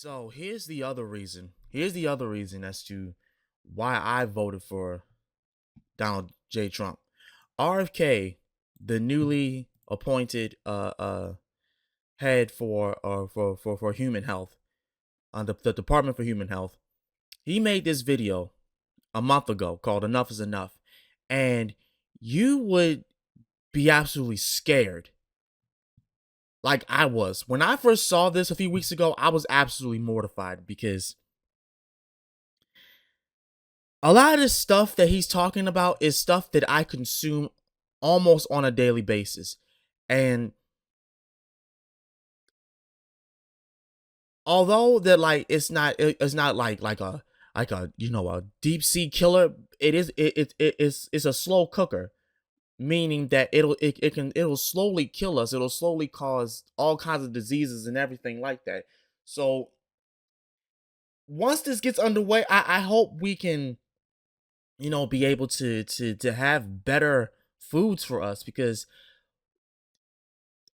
So here's the other reason. Here's the other reason as to why I voted for Donald J. Trump. RFK, the newly appointed head for human health, on the Department for Human Health, he made this video a month ago called "Enough Is Enough," and you would be absolutely scared, like I was when I first saw this a few weeks ago. I was absolutely mortified because a lot of this stuff that he's talking about is stuff that I consume almost on a daily basis. And although that like it's not like a a deep sea killer, it's a slow cooker, meaning that it'll slowly kill us. It'll slowly cause all kinds of diseases and everything like that. So once this gets underway, I hope we can be able to have better foods for us, because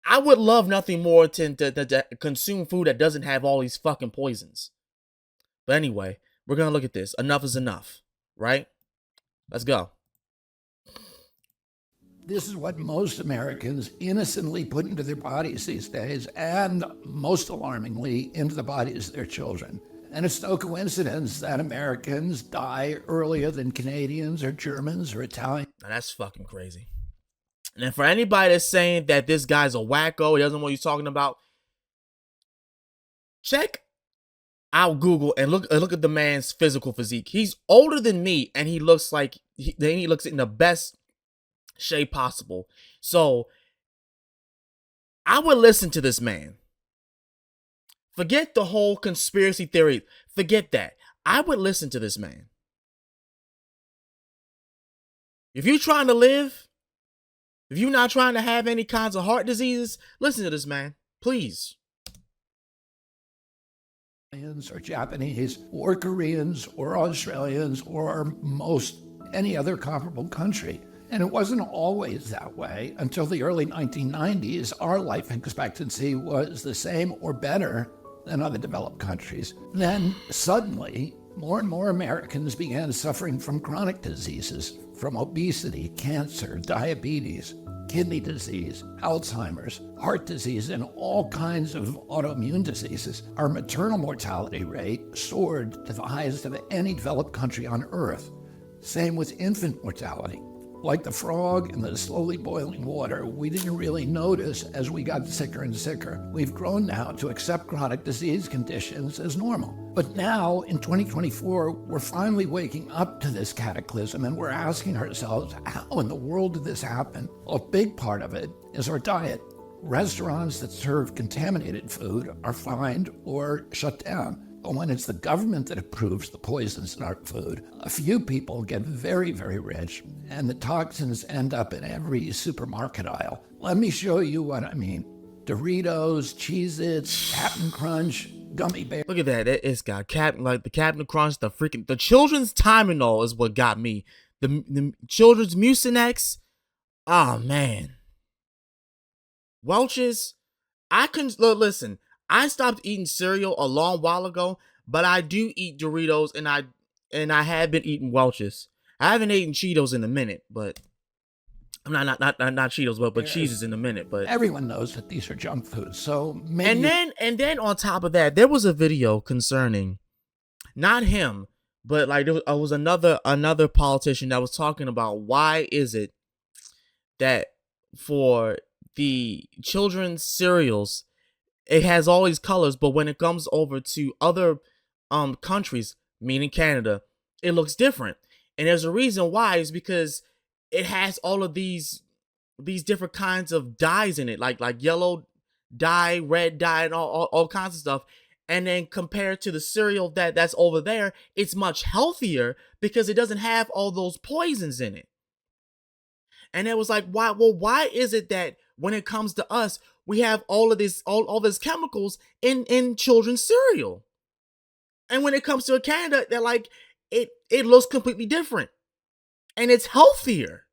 I would love nothing more to consume food that doesn't have all these fucking poisons. But anyway, we're gonna look at this. Enough is enough, right? Let's go. This is what most Americans innocently put into their bodies these days, and most alarmingly, into the bodies of their children. And it's no coincidence that Americans die earlier than Canadians or Germans or Italians. Now that's fucking crazy. And for anybody that's saying that this guy's a wacko, he doesn't know what he's talking about, check out Google and look at the man's physical physique. He's older than me, and he looks like he looks in the best shape possible. So I would listen to this man. Forget the whole conspiracy theory. Forget that. I would listen to this man. If you're trying to live, if you're not trying to have any kinds of heart diseases, listen to this man, please. Or Japanese or Koreans or Australians or most any other comparable country. And it wasn't always that way. Until the early 1990s, our life expectancy was the same or better than other developed countries. Then suddenly, more and more Americans began suffering from chronic diseases, from obesity, cancer, diabetes, kidney disease, Alzheimer's, heart disease, and all kinds of autoimmune diseases. Our maternal mortality rate soared to the highest of any developed country on earth. Same with infant mortality. Like the frog in the slowly boiling water, we didn't really notice as we got sicker and sicker. We've grown now to accept chronic disease conditions as normal. But now, in 2024, we're finally waking up to this cataclysm, and we're asking ourselves, how in the world did this happen? A big part of it is our diet. Restaurants that serve contaminated food are fined or shut down. But when it's the government that approves the poisons in our food, a few people get very, very rich, and the toxins end up in every supermarket aisle. Let me show you what I mean. Doritos, Cheez-Its, Captain Crunch, gummy bears. Look at that. It's got the Captain Crunch, the children's Tylenol is what got me. The children's Mucinex. Oh man. Welch's. Listen. I stopped eating cereal a long while ago, but I do eat Doritos, and I have been eating Welch's. I haven't eaten Cheetos in a minute, but I'm not Cheetos, but Cheeses in a minute. But everyone knows that these are junk foods. So maybe and then on top of that, there was a video concerning not him, but like there was another politician that was talking about why is it that for the children's cereals it has all these colors, but when it comes over to other countries, meaning Canada, it looks different. And there's a reason why, is because it has all of these different kinds of dyes in it, like yellow dye, red dye, and all kinds of stuff. And then compared to the cereal that's over there, it's much healthier because it doesn't have all those poisons in it. And it was like, why is it that when it comes to us, we have all these chemicals in children's cereal? And when it comes to Canada, they're like, it looks completely different. And it's healthier.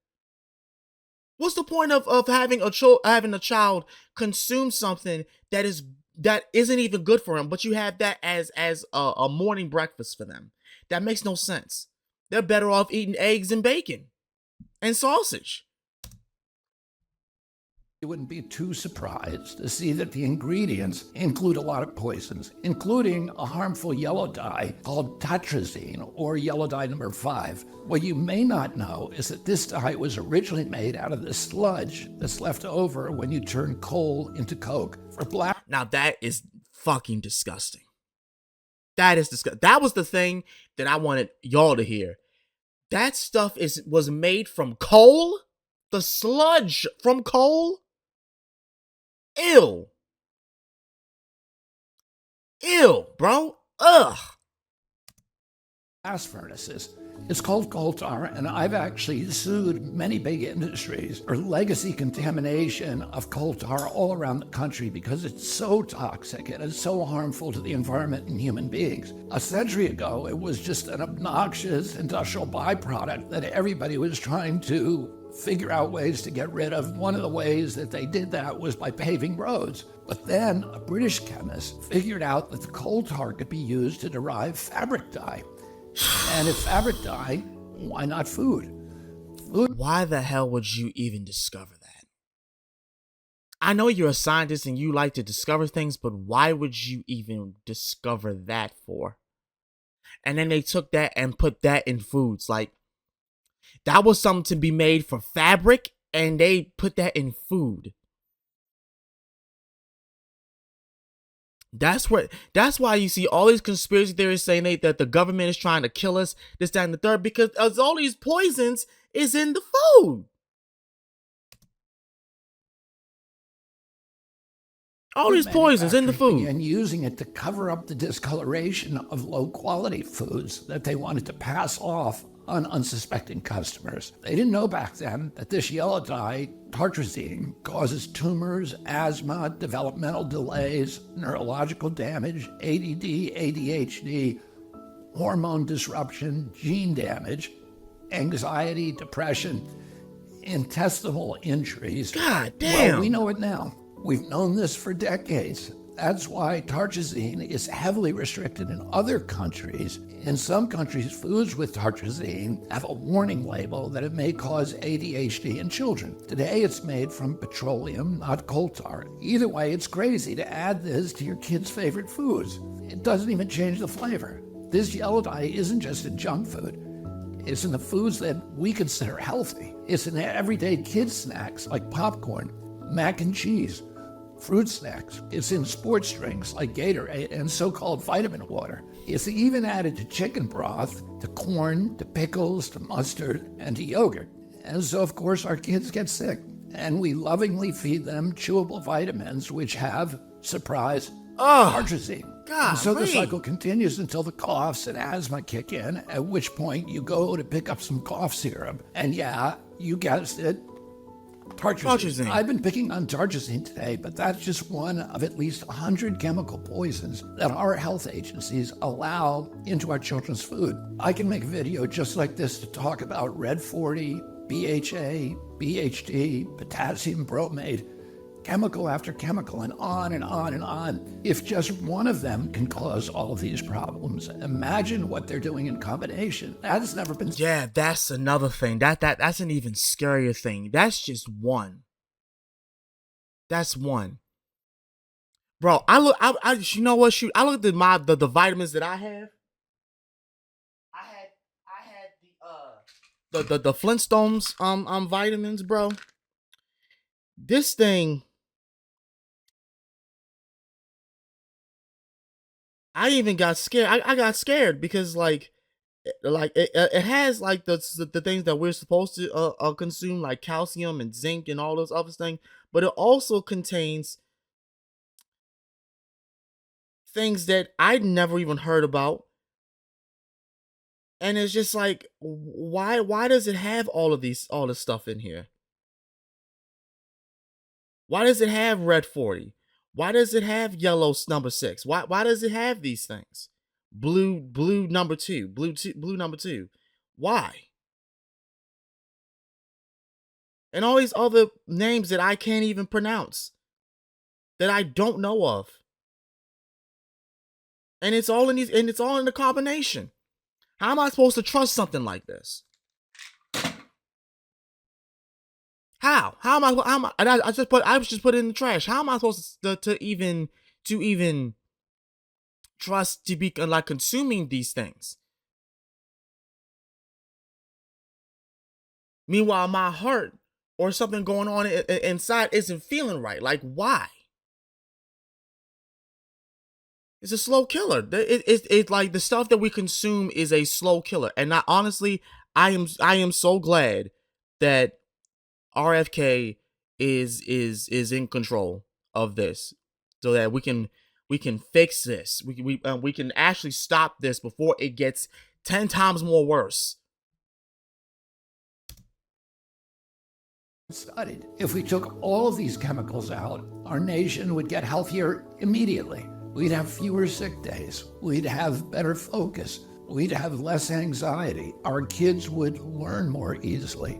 What's the point of having a child consume something that is that isn't even good for them, but you have that as a morning breakfast for them. That makes no sense. They're better off eating eggs and bacon and sausage. You wouldn't be too surprised to see that the ingredients include a lot of poisons, including a harmful yellow dye called tartrazine, or yellow dye number 5. What you may not know is that this dye was originally made out of the sludge that's left over when you turn coal into coke. For black. Now that is fucking disgusting. That is disgusting. That was the thing that I wanted y'all to hear. That stuff was made from coal? The sludge from coal? Ew. Ew, bro. Ugh. Blast furnaces. It's called coal tar, and I've actually sued many big industries for legacy contamination of coal tar all around the country because it's so toxic and it's so harmful to the environment and human beings. A century ago, it was just an obnoxious industrial byproduct that everybody was trying to figure out ways to get rid of. One of the ways that they did that was by paving roads. But then a British chemist figured out that the coal tar could be used to derive fabric dye. And if fabric dye, why not food? Why the hell would you even discover that? I know you're a scientist and you like to discover things, but why would you even discover that for? And then they took that and put that in foods. Like, that was something to be made for fabric, and they put that in food. That's why you see all these conspiracy theories saying that the government is trying to kill us, this, that, and the third, because all these poisons is in the food. All these poisons in the food. And using it to cover up the discoloration of low quality foods that they wanted to pass off on unsuspecting customers. They didn't know back then that this yellow dye, tartrazine, causes tumors, asthma, developmental delays, neurological damage, ADD, ADHD, hormone disruption, gene damage, anxiety, depression, intestinal injuries. God damn. Well, we know it now. We've known this for decades. That's why tartrazine is heavily restricted in other countries. In some countries, foods with tartrazine have a warning label that it may cause ADHD in children. Today, it's made from petroleum, not coal tar. Either way, it's crazy to add this to your kids' favorite foods. It doesn't even change the flavor. This yellow dye isn't just in junk food. It's in the foods that we consider healthy. It's in everyday kids' snacks like popcorn, mac and cheese, fruit snacks. It's in sports drinks like Gatorade and so-called vitamin water. It's even added to chicken broth, to corn, to pickles, to mustard, and to yogurt. And so, of course, our kids get sick. And we lovingly feed them chewable vitamins, which have, surprise, tartrazine. And so the cycle continues until the coughs and asthma kick in, at which point you go to pick up some cough syrup. And yeah, you guessed it, tartrazine. I've been picking on tartrazine today, but that's just one of at least 100 chemical poisons that our health agencies allow into our children's food. I can make a video just like this to talk about Red 40, BHA, BHD, potassium bromate, chemical after chemical, and on and on and on. If just one of them can cause all of these problems, imagine what they're doing in combination. That has never been. Yeah, that's another thing. That's an even scarier thing. That's just one. That's one. Bro, I you know what? Shoot, I looked at the vitamins that I have. I had the Flintstones vitamins, bro. This thing, I even got scared. I got scared because it has like the things that we're supposed to consume, like calcium and zinc and all those other things, but it also contains things that I'd never even heard about. And it's just like, why does it have all this stuff in here? Why does it have red 40? Why does it have yellow number 6? Why does it have these things? Blue number 2, blue number 2. Why? And all these other names that I can't even pronounce, that I don't know of. And it's all in these, and it's all in the combination. How am I supposed to trust something like this? How? How am I? How am I? And I was just put it in the trash. How am I supposed to even trust to be like consuming these things? Meanwhile, my heart or something going on inside isn't feeling right. Like, why? It's a slow killer. It's like the stuff that we consume is a slow killer. And I honestly, I am so glad that RFK is in control of this, so that we can fix this. We can actually stop this before it gets 10 times more worse. Studied. If we took all of these chemicals out, our nation would get healthier immediately. We'd have fewer sick days. We'd have better focus. We'd have less anxiety. Our kids would learn more easily.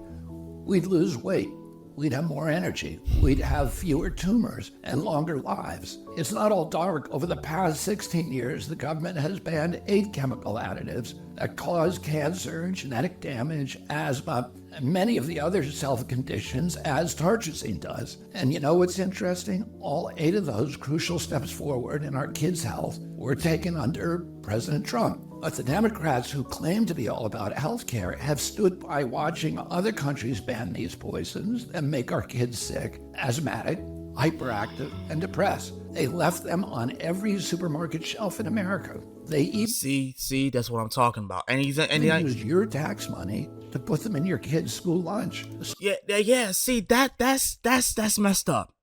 We'd lose weight. We'd have more energy. We'd have fewer tumors and longer lives. It's not all dark. Over the past 16 years, the government has banned 8 chemical additives that cause cancer, genetic damage, asthma, and many of the other self-conditions as tartrazine does. And you know what's interesting? All 8 of those crucial steps forward in our kids' health were taken under President Trump. But the Democrats who claim to be all about healthcare have stood by watching other countries ban these poisons and make our kids sick, asthmatic, hyperactive, and depressed. They left them on every supermarket shelf in America. They even See, that's what I'm talking about. And used your tax money to put them in your kids' school lunch. yeah. See, that's messed up.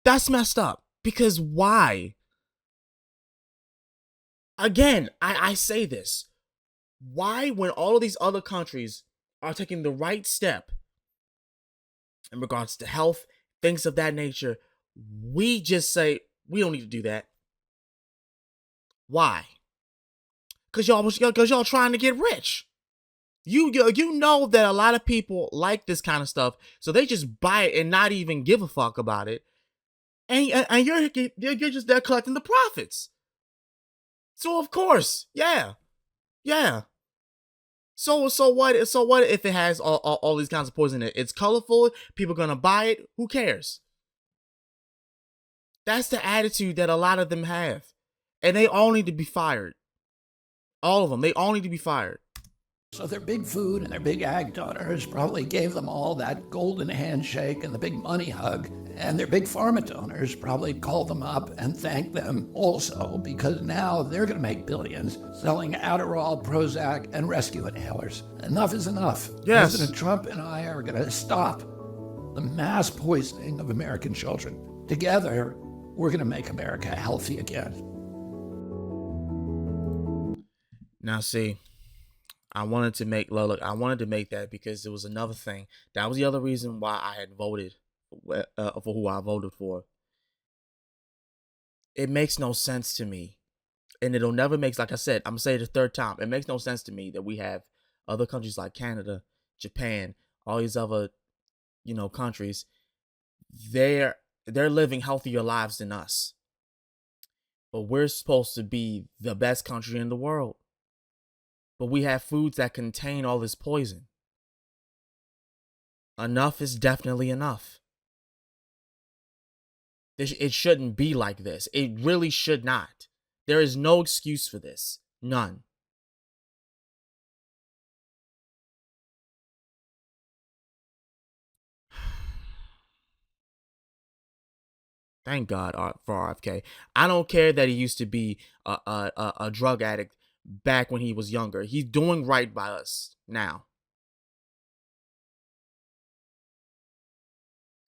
That's messed up. Because why? Again, I say this. Why, when all of these other countries are taking the right step in regards to health, things of that nature, we just say we don't need to do that? Why? Because y'all trying to get rich. You know that a lot of people like this kind of stuff, so they just buy it and not even give a fuck about it. And you're just there collecting the profits. So of course, yeah. So what? So what if it has all these kinds of poison in it? It's colorful. People are gonna buy it. Who cares? That's the attitude that a lot of them have, and they all need to be fired. All of them. They all need to be fired. So their big food and their big ag donors probably gave them all that golden handshake and the big money hug. And their big pharma donors probably called them up and thanked them also, because now they're going to make billions selling Adderall, Prozac, and rescue inhalers. Enough is enough. Yes. President Trump and I are going to stop the mass poisoning of American children. Together, we're going to make America healthy again. Now, see, I wanted to make that because it was another thing. That was the other reason why I had voted for who I voted for. It makes no sense to me, and it'll never make. Like I said, I'm gonna say it the third time. It makes no sense to me that we have other countries like Canada, Japan, all these other countries. They're living healthier lives than us, but we're supposed to be the best country in the world. But we have foods that contain all this poison. Enough is definitely enough. It shouldn't be like this. It really should not. There is no excuse for this. None. Thank God for RFK. I don't care that he used to be a drug addict back when he was younger. He's doing right by us now.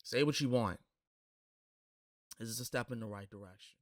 Say what you want. This is a step in the right direction.